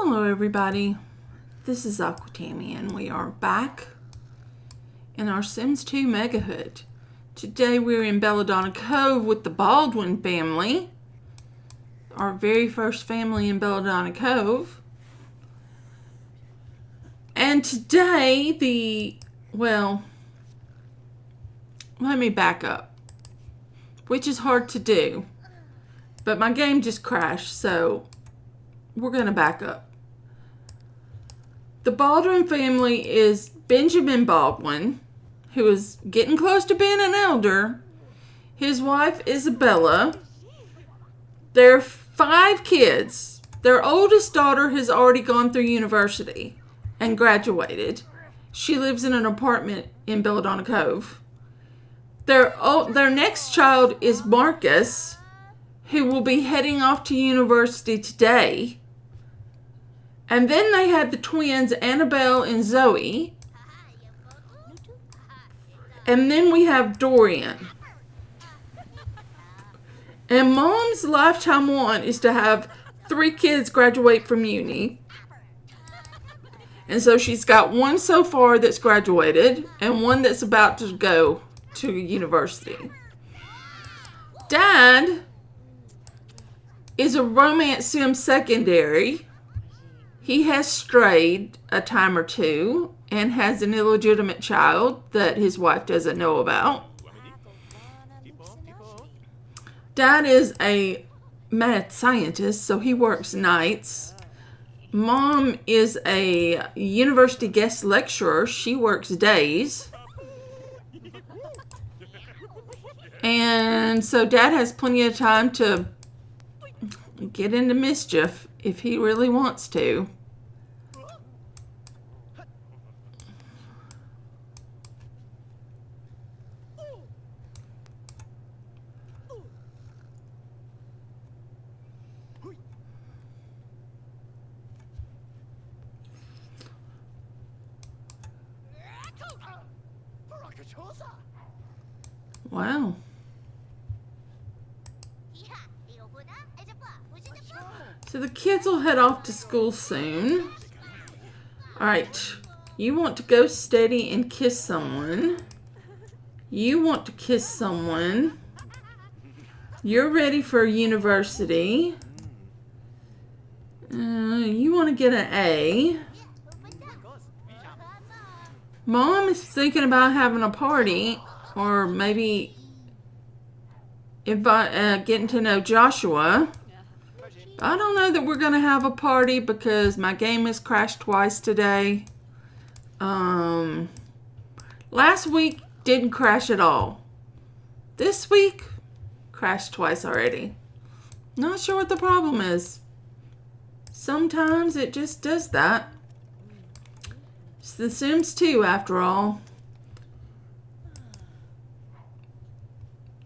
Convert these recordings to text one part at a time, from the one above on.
Hello everybody, this is Aquatami and we are back in our Sims 2 MEGAHOOD. Today we're in Belladonna Cove with the Baldwin family, our very first family in Belladonna Cove. And today let me back up, which is hard to do, but my game just crashed, so we're going to back up. The Baldwin family is Benjamin Baldwin, who is getting close to being an elder, his wife Isabella, their 5 kids. Their oldest daughter has already gone through university and graduated. She lives in an apartment in Belladonna Cove. Their next child is Marcus, who will be heading off to university today. And then they had the twins, Annabelle and Zoe. And then we have Dorian. And Mom's lifetime want is to have 3 kids graduate from uni. And so she's got 1 so far that's graduated and 1 that's about to go to university. Dad is a romance sim secondary. He has strayed a time or 2 and has an illegitimate child that his wife doesn't know about. Dad is a mad scientist, so he works nights. Mom is a university guest lecturer. She works days. And so Dad has plenty of time to get into mischief if he really wants to. Wow. So the kids will head off to school soon. Alright, you want to go steady and kiss someone. You want to kiss someone. You're ready for university. You want to get an A. Mom is thinking about having a party, or maybe getting to know Joshua. I don't know that we're going to have a party because my game has crashed twice today. Last week didn't crash at all. This week crashed twice already. Not sure what the problem is. Sometimes it just does that. It's The Sims 2 after all.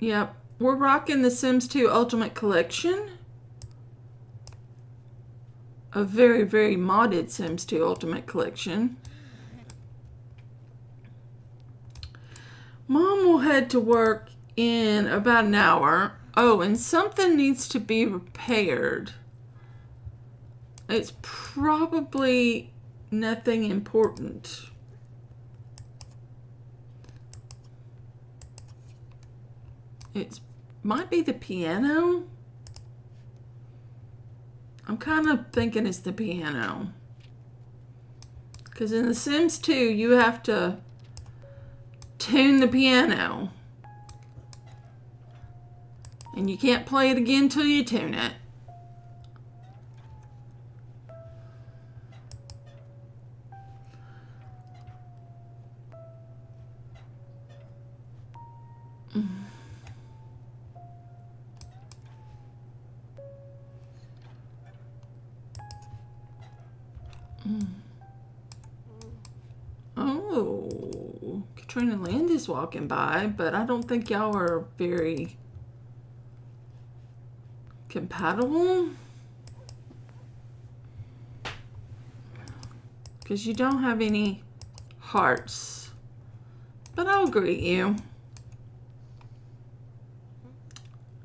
Yep, we're rocking The Sims 2 Ultimate Collection. A very, very modded Sims 2 Ultimate Collection. Mom will head to work in about an hour. Oh, and something needs to be repaired. It's probably nothing important. It might be the piano. I'm kind of thinking it's the piano. Because in The Sims 2, you have to tune the piano. And you can't play it again until you tune it. Oh, Katrina Land is walking by, but I don't think y'all are very compatible. Because you don't have any hearts. But I'll greet you.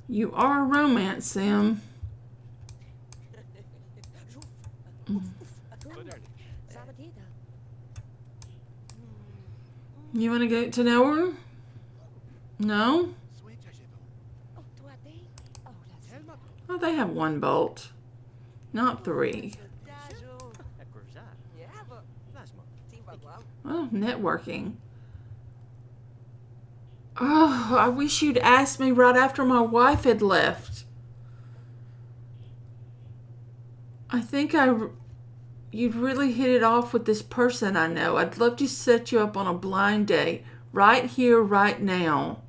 You are a romance sim. You want to get to know her? No? Oh, they have one bolt, not three. Oh, networking. Oh, I wish you'd asked me right after my wife had left. I think you'd really hit it off with this person I know. I'd love to set you up on a blind date right here, right now.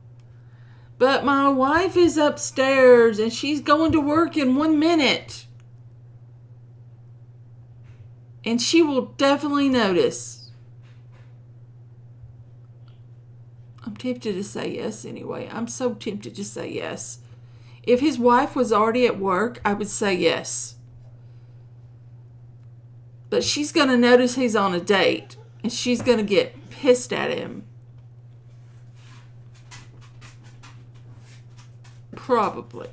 But my wife is upstairs and she's going to work in 1 minute. And she will definitely notice. I'm tempted to say yes anyway. I'm so tempted to say yes. If his wife was already at work, I would say yes. But she's going to notice he's on a date. And she's going to get pissed at him. Probably.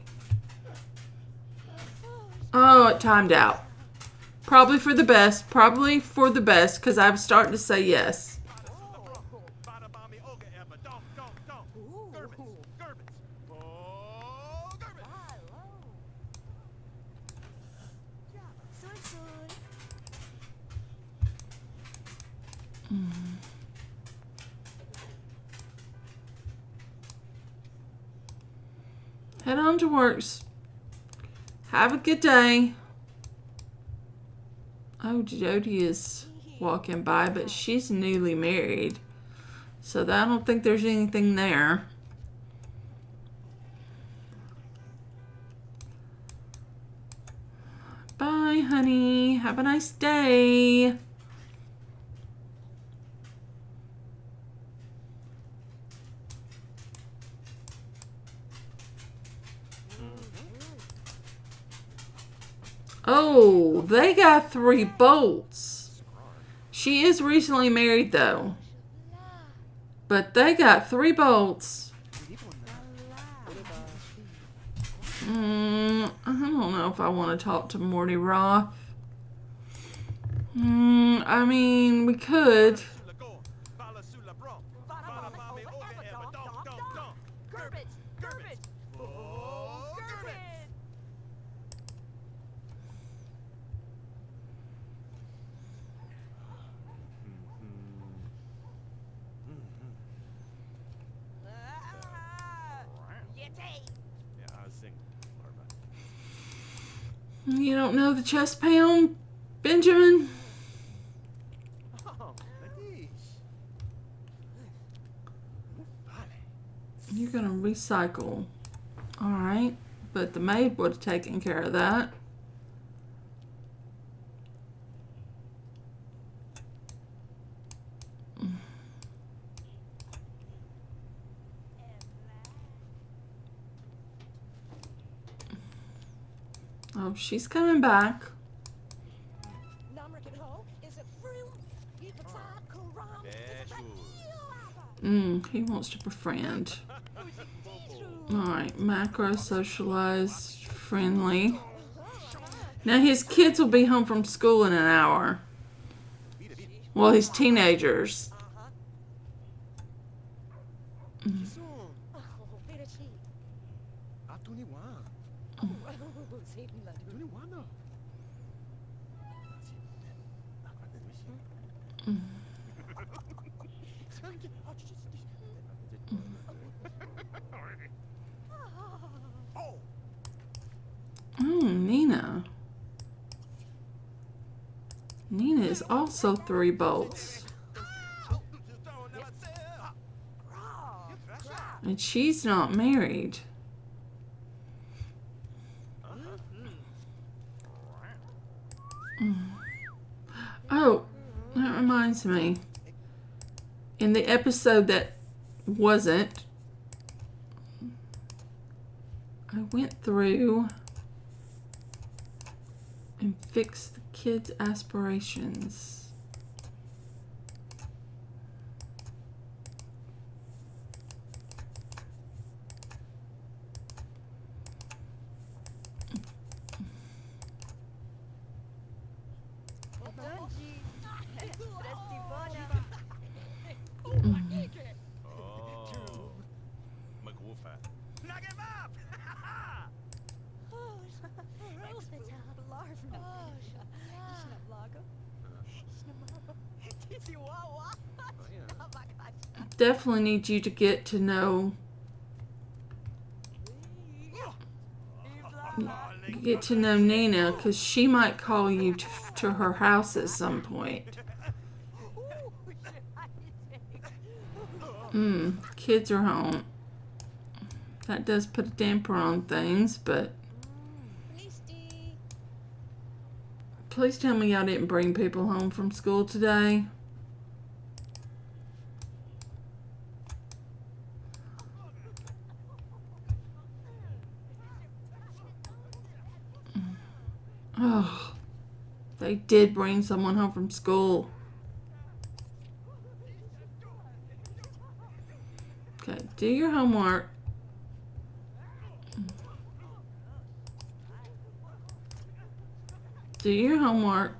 Oh, it timed out. Probably for the best. Probably for the best because I was starting to say yes. Head on to works. Have a good day. Oh, Jody is walking by, but she's newly married. So I don't think there's anything there. Bye, honey. Have a nice day. Oh, they got 3 bolts. She is recently married, though. But they got 3 bolts. I don't know if I want to talk to Morty Roth. I mean, we could. You don't know the chest pound, Benjamin? You're gonna recycle. Alright, but the maid would have taken care of that. Oh, she's coming back. He wants to befriend. Alright, macro, socialized, friendly. Now his kids will be home from school in an hour. Well, he's teenagers. Nina. Nina is also 3 bolts. And she's not married. Oh, that reminds me. In the episode that wasn't, I went through and fixed the kids' aspirations. Definitely need you to get to know Nina, because she might call you to her house at some point. Kids are home. That does put a damper on things, but please tell me y'all didn't bring people home from school today. Oh, they did bring someone home from school. Okay, do your homework. Do your homework.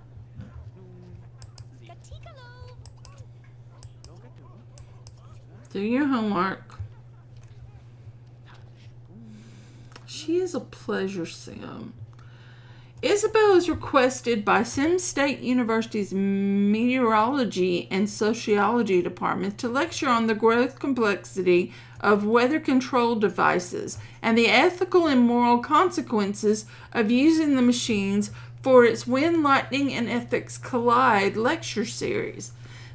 Do your homework. She is a pleasure sim. Isabel is requested by Sim State University's Meteorology and Sociology departments to lecture on the growth complexity of weather control devices and the ethical and moral consequences of using the machines for its When Lightning and Ethics Collide lecture series.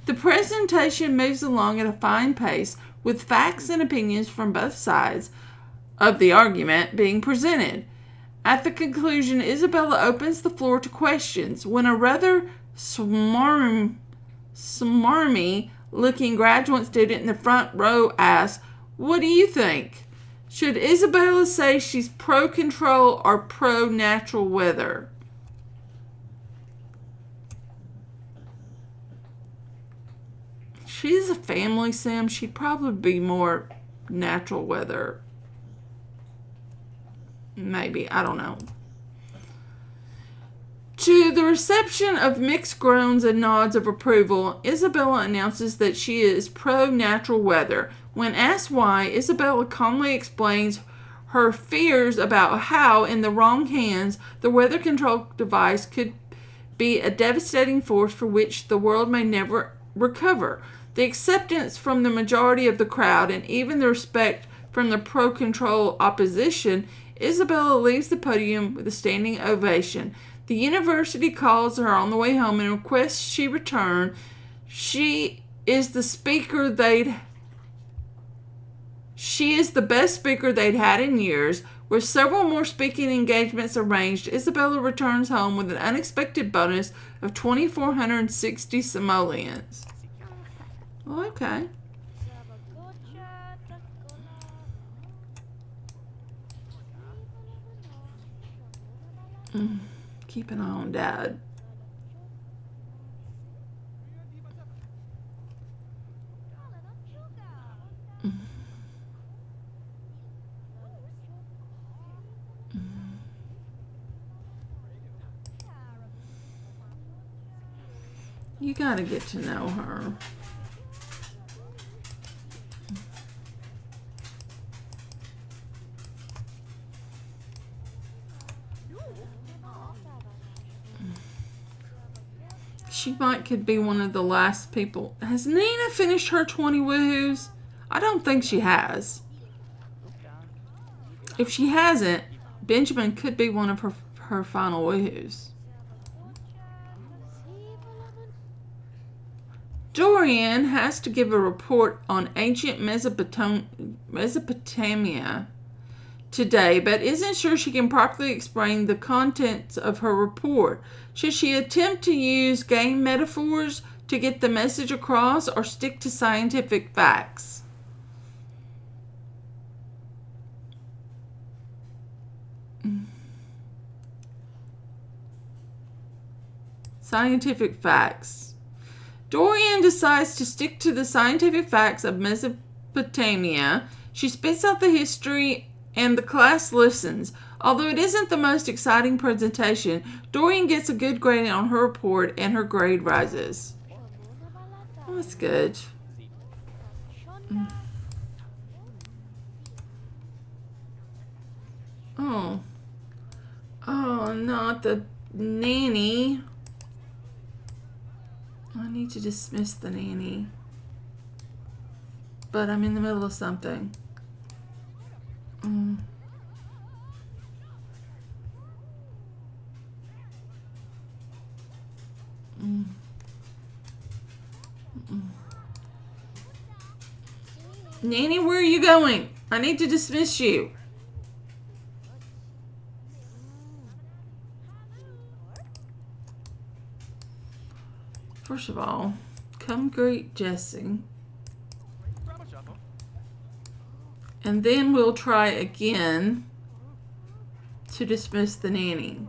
The presentation moves along at a fine pace with facts and opinions from both sides of the argument being presented. At the conclusion, Isabella opens the floor to questions when a rather smarmy-looking graduate student in the front row asks, "What do you think? Should Isabella say she's pro-control or pro-natural weather?" She's a family sim. She'd probably be more natural weather. Maybe, I don't know. To the reception of mixed groans and nods of approval, Isabella announces that she is pro-natural weather. When asked why, Isabella calmly explains her fears about how, in the wrong hands, the weather control device could be a devastating force for which the world may never recover. The acceptance from the majority of the crowd and even the respect from the pro-control opposition, Isabella leaves the podium with a standing ovation. The university calls her on the way home and requests she return. She is the best speaker they'd had in years. With several more speaking engagements arranged, Isabella returns home with an unexpected bonus of 2,460 simoleons. Well, okay. Keep an eye on Dad. You gotta get to know her. She could be one of the last people. Has Nina finished her 20 woohoos? I don't think she has. If she hasn't, Benjamin could be one of her final woohoos. Dorian has to give a report on ancient Mesopotamia today, but isn't sure she can properly explain the contents of her report. Should she attempt to use game metaphors to get the message across or stick to scientific facts? Scientific facts. Dorian decides to stick to the scientific facts of Mesopotamia. She spits out the history and the class listens. Although it isn't the most exciting presentation, Dorian gets a good grade on her report and her grade rises. Oh, that's good. Oh. Oh, not the nanny. I need to dismiss the nanny. But I'm in the middle of something. Nanny, where are you going? I need to dismiss you. First of all, come greet Jesse. And then we'll try again to dismiss the nanny.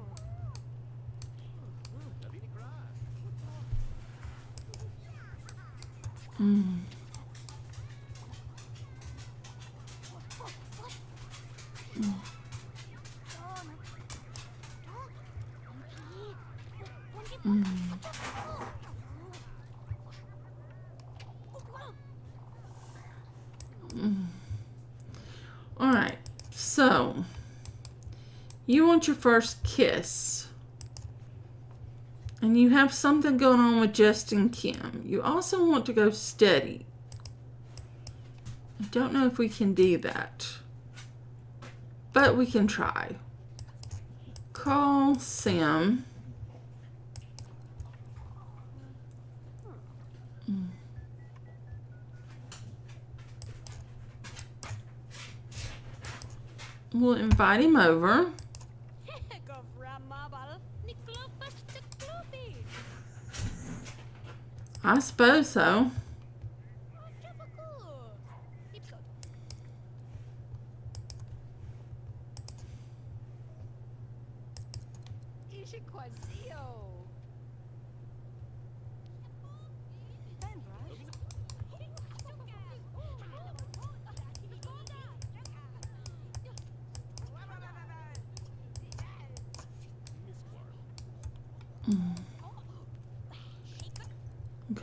Alright, so you want your first kiss. And you have something going on with Justin Kim. You also want to go steady. I don't know if we can do that, but we can try. Call Sam. We'll invite him over. I suppose so.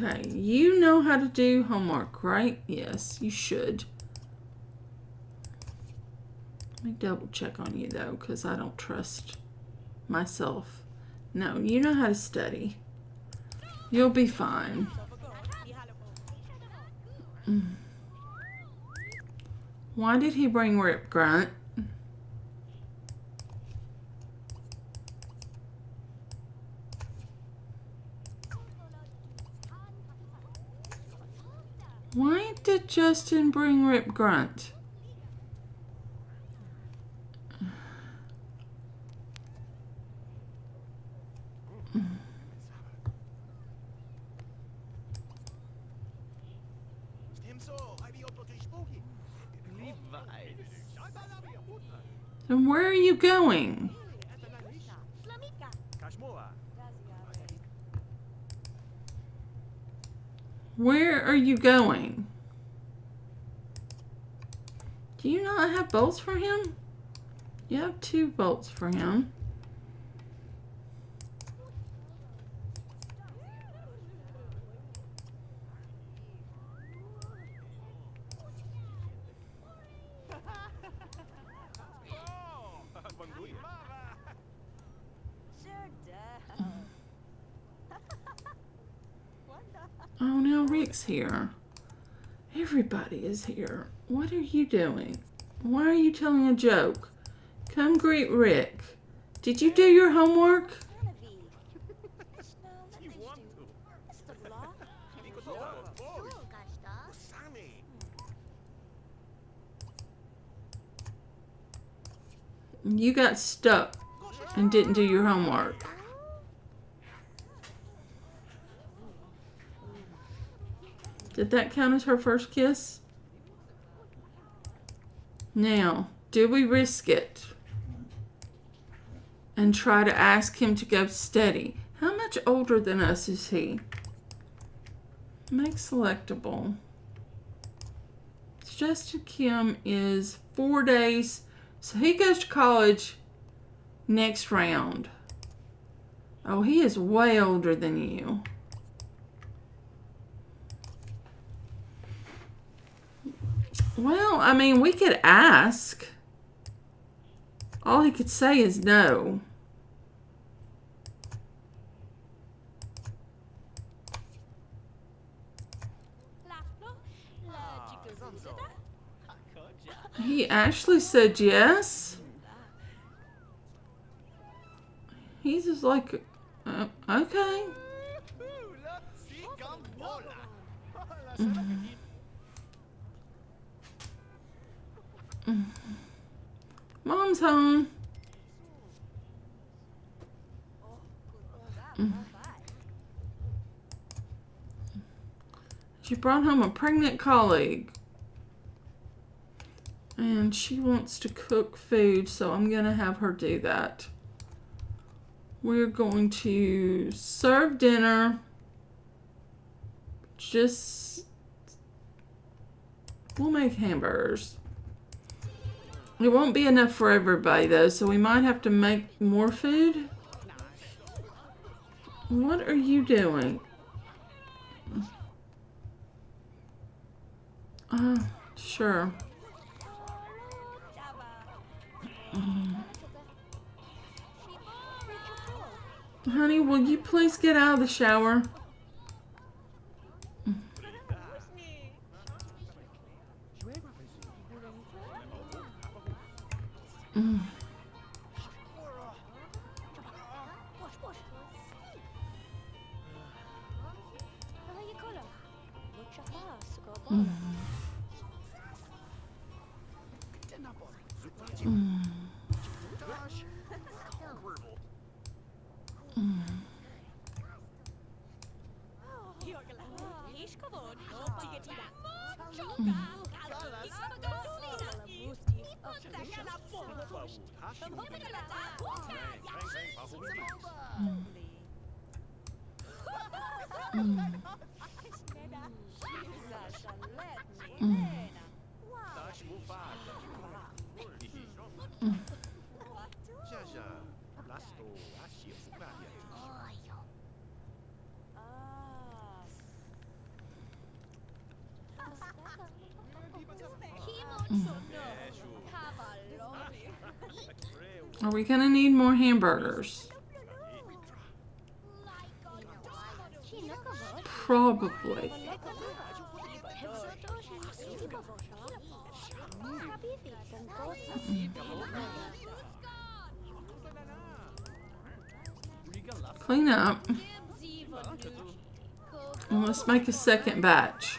Okay, you know how to do homework, right? Yes, you should. Let me double check on you though, because I don't trust myself. No, you know how to study. You'll be fine. Why did he bring Rip Grunt? Why did Justin bring Rip Grunt? And where are you going? Where are you going? Do you not have bolts for him? You have 2 bolts for him. Oh, now Rick's here. Everybody is here. What are you doing? Why are you telling a joke? Come greet Rick. Did you do your homework? You got stuck and didn't do your homework. Did that count as her first kiss? Now, do we risk it and try to ask him to go steady? How much older than us is he? Make selectable. Justin Kim is 4 days So he goes to college next round. Oh, he is way older than you. Well, I mean, we could ask. All he could say is no. He actually said yes. He's just like, okay. Mom's home. She brought home a pregnant colleague. And she wants to cook food, so I'm going to have her do that. We're going to serve dinner. We'll make hamburgers. It won't be enough for everybody, though, so we might have to make more food. What are you doing? Sure. Honey, will you please get out of the shower? Are we gonna need more hamburgers? Probably. Clean up. And let's make a second batch.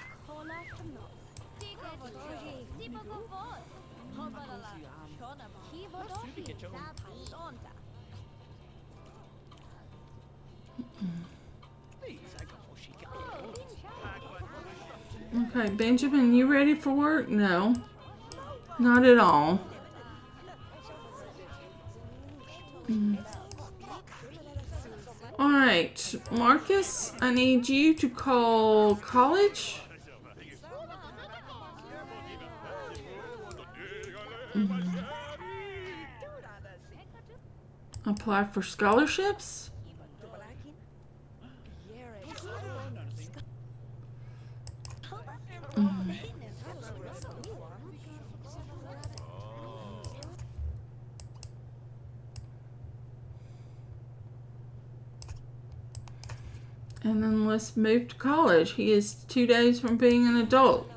Okay, Benjamin, you ready for work? No, not at all. All right, Marcus, I need you to call college. Apply for scholarships. And then let's move to college. He is 2 days from being an adult.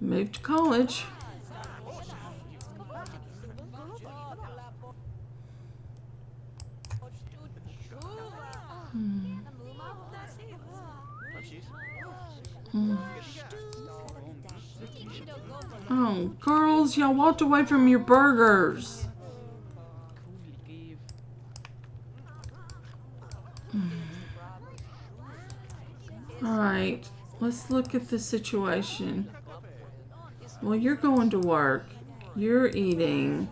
Move to college. Oh, girls, y'all walked away from your burgers. Alright, let's look at the situation. Well, you're going to work. You're eating.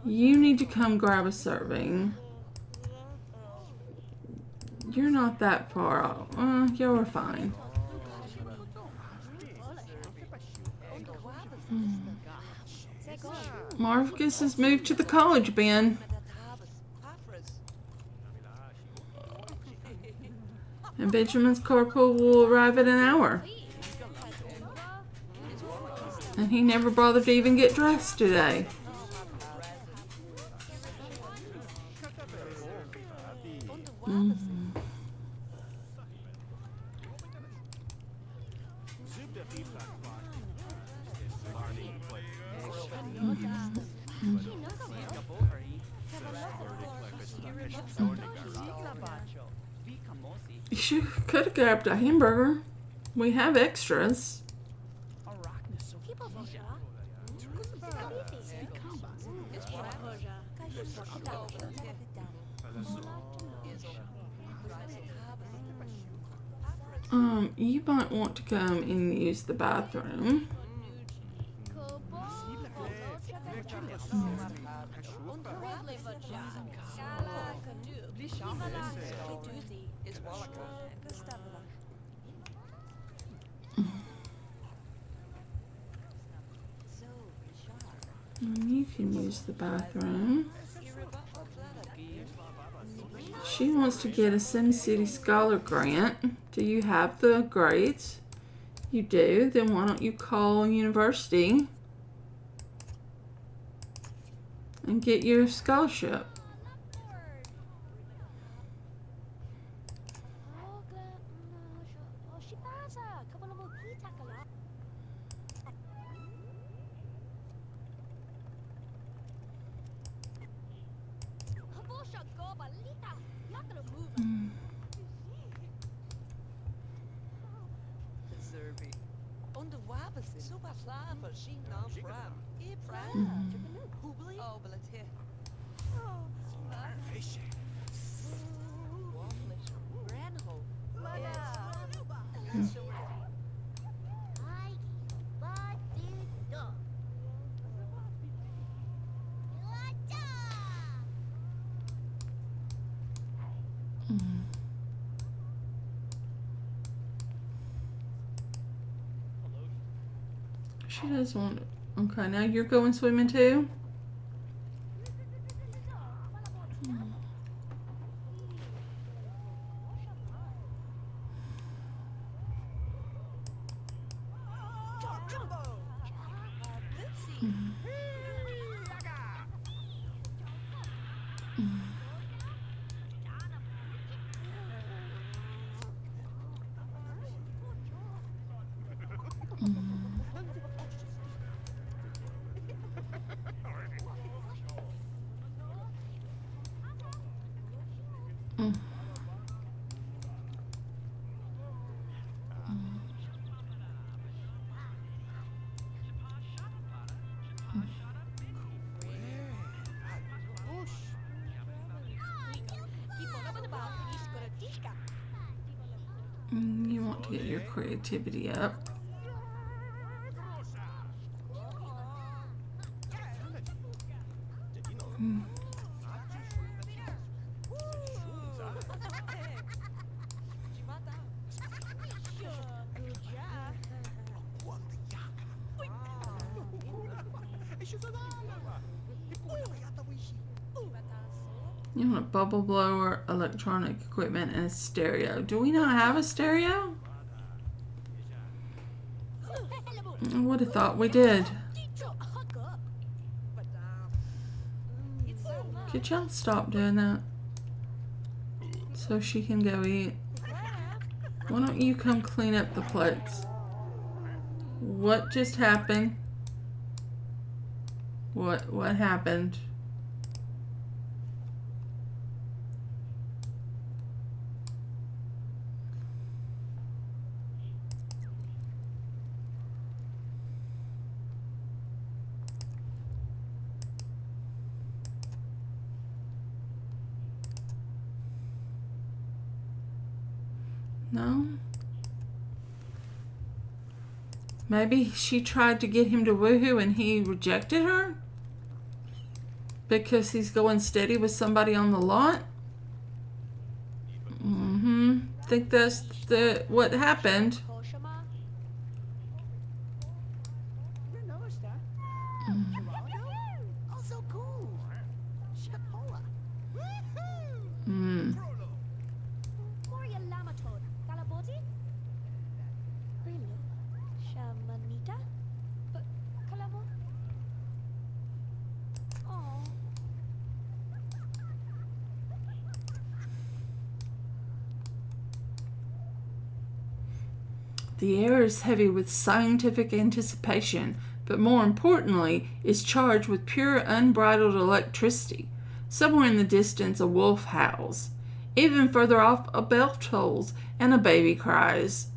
You need to come grab a serving. You're not that far off. Y'all are fine. Marcus has moved to the college, Ben. And Benjamin's carpool will arrive in an hour. And he never bothered to even get dressed today. You could have grabbed a hamburger. We have extras. You might want to come and use the bathroom. You can use the bathroom. She wants to get a SimCity Scholar Grant. Do you have the grades? You do. Then why don't you call university and get your scholarship? She doesn't want it. Okay, now you're going swimming too? You want to get your creativity up. You want a bubble blower, electronic equipment, and a stereo. Do we not have a stereo? I would have thought we did. Could y'all stop doing that? So she can go eat. Why don't you come clean up the plates? What just happened? What happened? No? Maybe she tried to get him to woohoo and he rejected her? Because he's going steady with somebody on the lot? Think that's what happened. The air is heavy with scientific anticipation, but more importantly, is charged with pure, unbridled electricity. Somewhere in the distance, a wolf howls. Even further off, a bell tolls and a baby cries.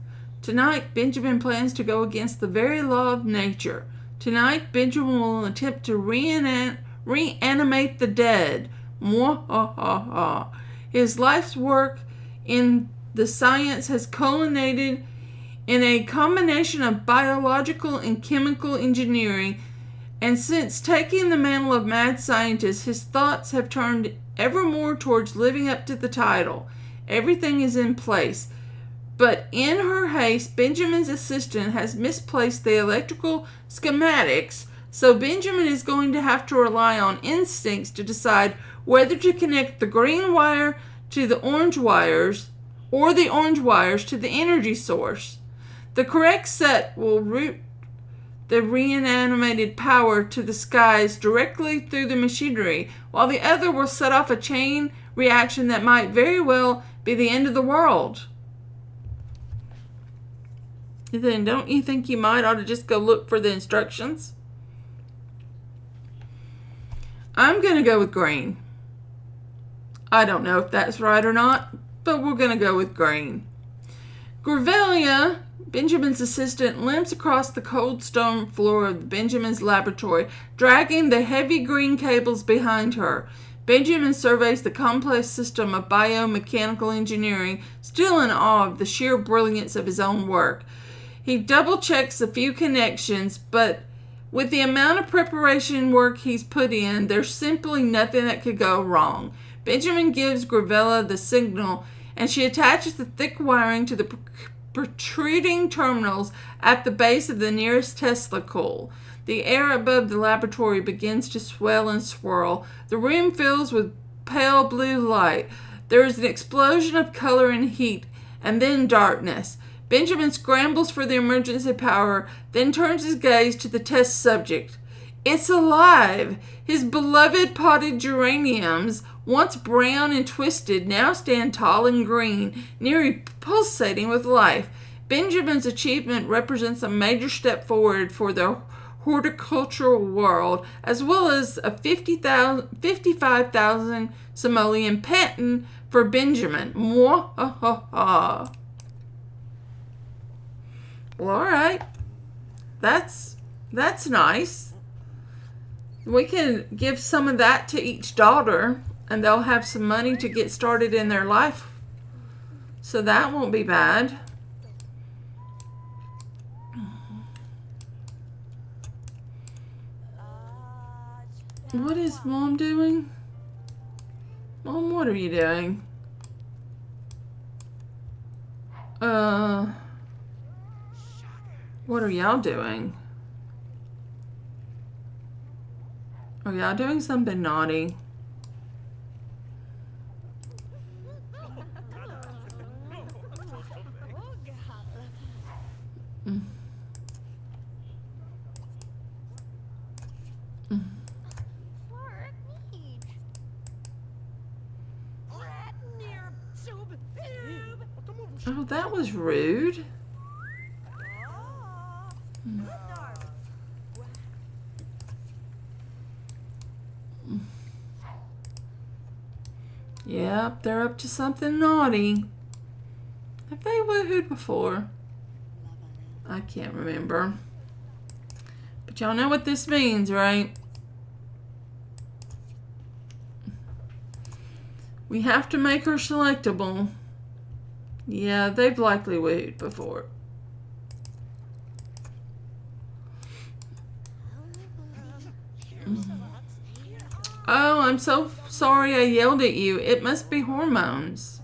Tonight, Benjamin plans to go against the very law of nature. Tonight, Benjamin will attempt to reanimate the dead. Mwahaha. His life's work in the science has culminated in a combination of biological and chemical engineering, and since taking the mantle of mad scientist, his thoughts have turned ever more towards living up to the title. Everything is in place. But in her haste, Benjamin's assistant has misplaced the electrical schematics, so Benjamin is going to have to rely on instincts to decide whether to connect the green wire to the orange wires or the orange wires to the energy source. The correct set will route the reanimated power to the skies directly through the machinery, while the other will set off a chain reaction that might very well be the end of the world. Then don't you think you might ought to just go look for the instructions? I'm going to go with green. I don't know if that's right or not, but we're going to go with green. Gravelia, Benjamin's assistant, limps across the cold stone floor of Benjamin's laboratory, dragging the heavy green cables behind her. Benjamin surveys the complex system of biomechanical engineering, still in awe of the sheer brilliance of his own work. He double-checks a few connections, but with the amount of preparation work he's put in, there's simply nothing that could go wrong. Benjamin gives Gravella the signal, and she attaches the thick wiring to the protruding terminals at the base of the nearest Tesla coil. The air above the laboratory begins to swell and swirl. The room fills with pale blue light. There is an explosion of color and heat, and then darkness. Benjamin scrambles for the emergency power, then turns his gaze to the test subject. It's alive! His beloved potted geraniums, once brown and twisted, now stand tall and green, nearly pulsating with life. Benjamin's achievement represents a major step forward for the horticultural world, as well as a 55,000 simoleon patent for Benjamin. Mwahaha. Well, all right. That's nice. We can give some of that to each daughter, and they'll have some money to get started in their life. So that won't be bad. What is Mom doing? Mom, what are you doing? What are y'all doing? Are y'all doing something naughty? Oh, that was rude. Yep, they're up to something naughty. Have they woohooed before? I can't remember. But y'all know what this means, right? We have to make her selectable. Yeah, they've likely woohooed before. Oh, I'm so sorry I yelled at you. It must be hormones.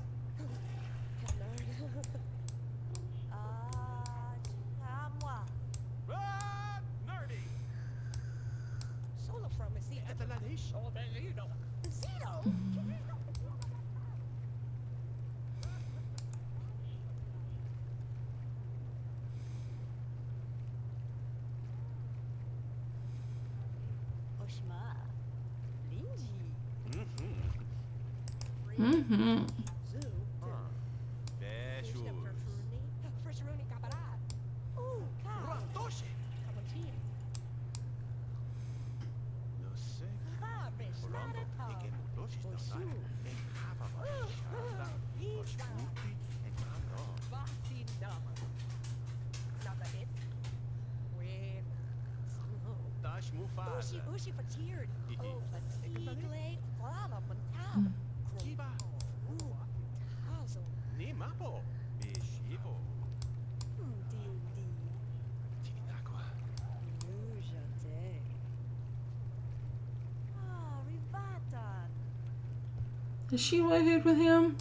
Is she woohooed with him?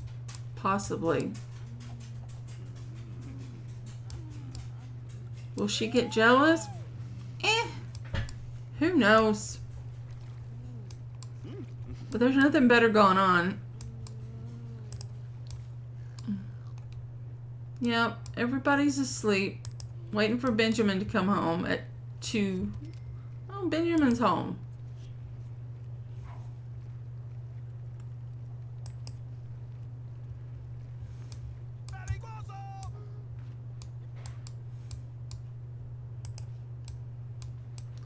Possibly. Will she get jealous? Who knows? But there's nothing better going on. Yep, everybody's asleep, waiting for Benjamin to come home at 2. Oh, Benjamin's home.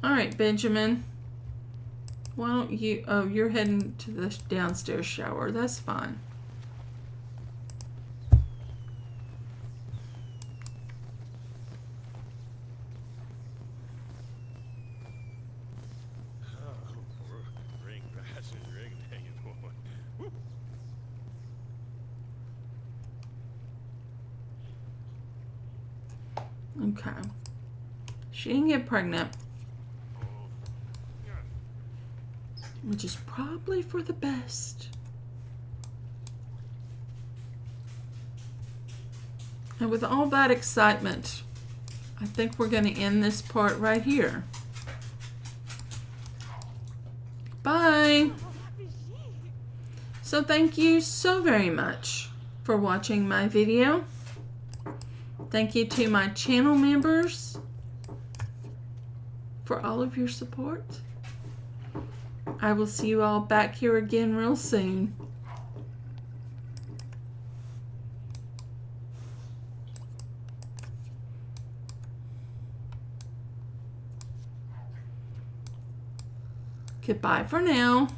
All right, Benjamin. Why don't you... Oh, you're heading to the downstairs shower. That's fine. Okay. She didn't get pregnant, which is probably for the best. And with all that excitement, I think we're going to end this part right here. Bye. So thank you so very much for watching my video. Thank you to my channel members for all of your support. I will see you all back here again real soon. Goodbye for now.